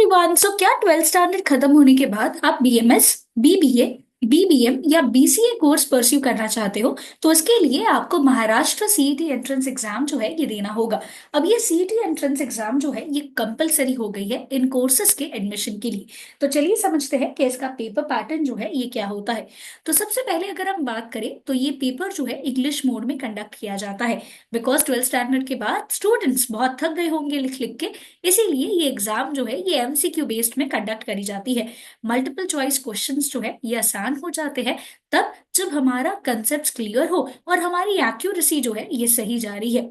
Everyone. सो क्या 12th standard खत्म होने के बाद आप बीएमएस, बीबीए, बीबीएम या बीसीए कोर्स परस्यू करना चाहते हो? तो इसके लिए आपको महाराष्ट्र सीईटी एंट्रेंस एग्जाम जो है ये देना होगा। अब ये सीईटी एंट्रेंस एग्जाम जो है ये कंपलसरी हो गई है इन कोर्सेज के एडमिशन के लिए। तो चलिए समझते हैं कि इसका पेपर पैटर्न जो है ये क्या होता है। तो सबसे पहले अगर हम बात करें तो ये पेपर जो है इंग्लिश मोड में कंडक्ट किया जाता है, बिकॉज 12th स्टैंडर्ड के बाद स्टूडेंट्स बहुत थक गए होंगे लिख लिख के। इसीलिए ये एग्जाम जो है ये एमसीक्यू बेस्ड में कंडक्ट करी जाती है। मल्टीपल चॉइस क्वेश्चंस जो है ये आसान हो जाते हैं तब जब हमारा कंसेप्ट क्लियर हो और हमारी एक्यूरेसी जो है ये सही जा रही है।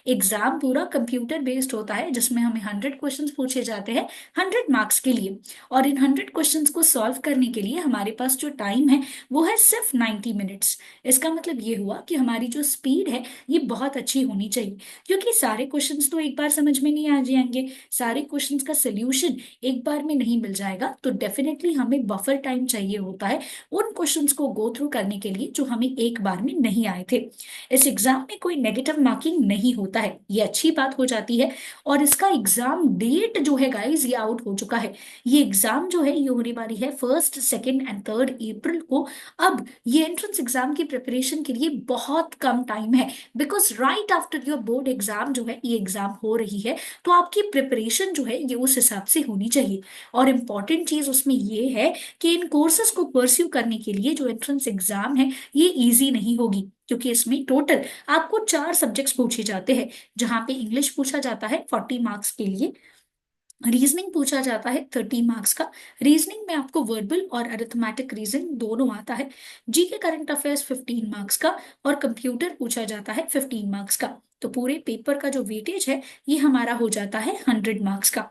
एग्जाम पूरा कंप्यूटर बेस्ड होता है जिसमें हमें 100 क्वेश्चंस पूछे जाते हैं 100 मार्क्स के लिए। और इन 100 क्वेश्चंस को सॉल्व करने के लिए हमारे पास जो टाइम है वो है सिर्फ 90 मिनट्स। इसका मतलब ये हुआ कि हमारी जो स्पीड है ये बहुत अच्छी होनी चाहिए, क्योंकि सारे क्वेश्चंस तो एक बार समझ में नहीं आ जाएंगे, सारे क्वेश्चंस का सोल्यूशन एक बार में नहीं मिल जाएगा। तो डेफिनेटली हमें बफर टाइम चाहिए होता है उन क्वेश्चंस को गो थ्रू करने के लिए जो हमें एक बार में नहीं आए थे। इस एग्जाम में कोई नेगेटिव मार्किंग नहीं होता है, ये अच्छी बात हो जाती है। और इसका एग्जाम डेट जो है गाइस ये आउट हो चुका है। ये एग्जाम जो है ये होने वाली है 1st, 2nd एंड 3rd अप्रैल को। अब ये एंट्रेंस एग्जाम की प्रिपरेशन के लिए बहुत कम टाइम है, because right after your board exam जो है ये एग्जाम हो रही है। तो आपकी प्रिपरेशन जो है ये उस हिसाब से होनी चाहिए। और इम्पॉर्टेंट चीज उसमें ये है कि इन कोर्सेज को परस्यू करने के लिए जो एंट्रेंस एग्जाम है ये इजी नहीं होगी, क्योंकि इसमें टोटल आपको 4 सब्जेक्ट्स पूछे जाते हैं, जहां पे इंग्लिश पूछा जाता है 40 मार्क्स के लिए, रीजनिंग पूछा जाता है 30 मार्क्स का। रीजनिंग में आपको वर्बल और अरिथमेटिक रीजनिंग दोनों आता है। जीके करंट अफेयर्स 15 मार्क्स का, और कंप्यूटर पूछा जाता है 15 मार्क्स का। तो पूरे पेपर का जो वेटेज है ये हमारा हो जाता है 100 मार्क्स का।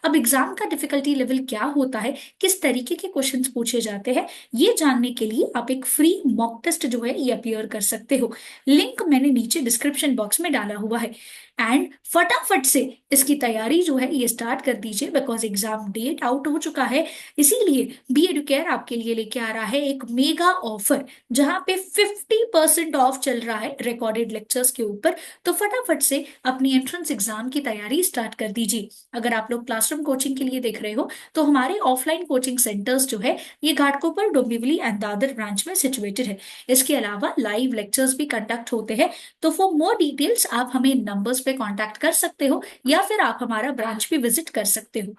अब एग्जाम का डिफिकल्टी लेवल क्या होता है, किस तरीके के क्वेश्चंस पूछे जाते हैं, ये जानने के लिए आप एक फ्री मॉक टेस्ट जो है ये अपियर कर सकते हो। लिंक मैंने नीचे डिस्क्रिप्शन बॉक्स में डाला हुआ है। एंड फटाफट से इसकी तैयारी जो है ये स्टार्ट कर दीजिए, बिकॉज एग्जाम डेट आउट हो चुका है। इसीलिए बी एडुकेयर आपके लिए लेके आ रहा है एक मेगा ऑफर, जहां पे 50% ऑफ चल रहा है रिकॉर्डेड लेक्चर्स के ऊपर। तो फटाफट से अपनी एंट्रेंस एग्जाम की तैयारी स्टार्ट कर दीजिए। अगर आप लोग क्लासरूम कोचिंग के लिए देख रहे हो तो हमारे ऑफलाइन कोचिंग सेंटर्स जो है ये घाटकोपर, डोंबिवली एंड दादर ब्रांच में सिचुएटेड है। इसके अलावा लाइव लेक्चर्स भी कंडक्ट होते हैं। तो फॉर मोर डिटेल्स आप हमें नंबर्स पे कांटेक्ट कर सकते हो, या फिर आप हमारा ब्रांच भी विजिट कर सकते हो।